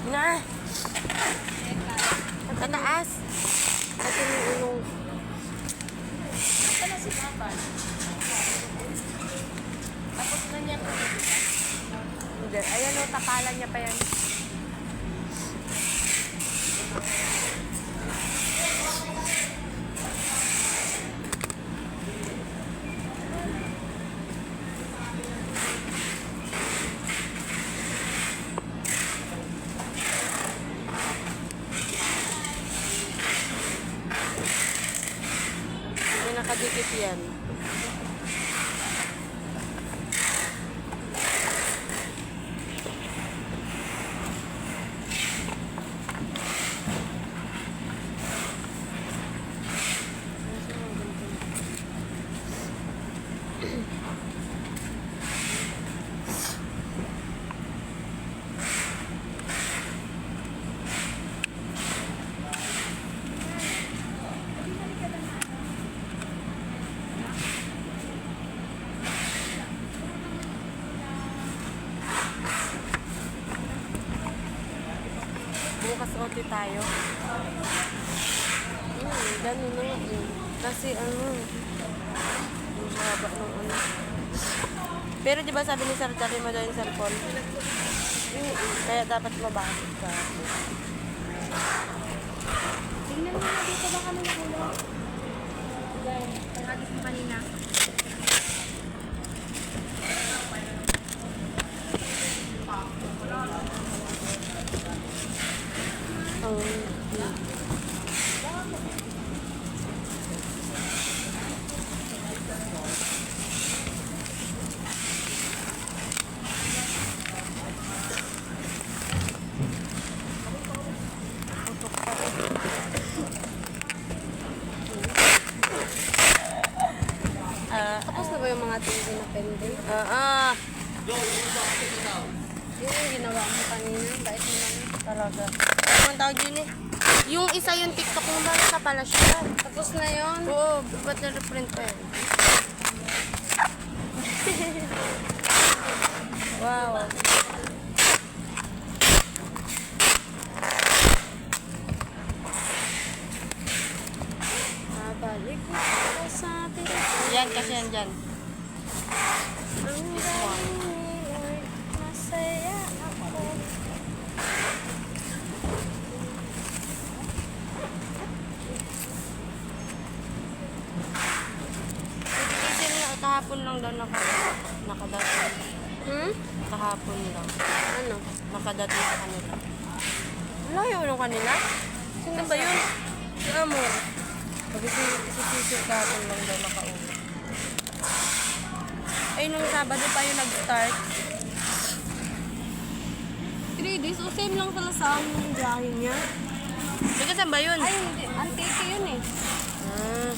Na. Tataas. Kasi yung ulong. Ito na si Papa. Tapos na niya ito. Hindi. Ayan o, takalan niya pa yan. May nakadikit yan. Bukas OT tayo. Ganun na nga eh. Kasi ano, yung haba nung ano. Pero di ba sabi ni Sir, dali mo daw yung cellphone? Kaya dapat mabakit ka. Tingnan mo na dito ba kami nakulong? Yan. Pagkagis mo kanina. Tapos na ba yung mga tingin na pending? Yun yung ginawa mo kanina. Bait mo naman. Talaga. Ano ang tawag yun eh? Yung isa yung TikTok mo ba? Sa pala siya. Tapos na yun. Oo, ba't na-reprint pa yun? Wow. Balik ko sa atin. Yan, kasi yan dyan. Ang galing ni Lord, masaya ako. Kasi kahapon lang daw nakadating. Kahapon lang. Ano? Nakadating sa kanila. Layo nung kanila? Sino ba yun? Si Amor. Sabi si Sisir kahapon lang daw nakauwi. Ay, nung Sabado pa yung nag-start. 3 days, o same lang pala sa amin yung biyahe niya. Sige, saan ba yun? Ay, hindi. Antiki yun eh. Ah.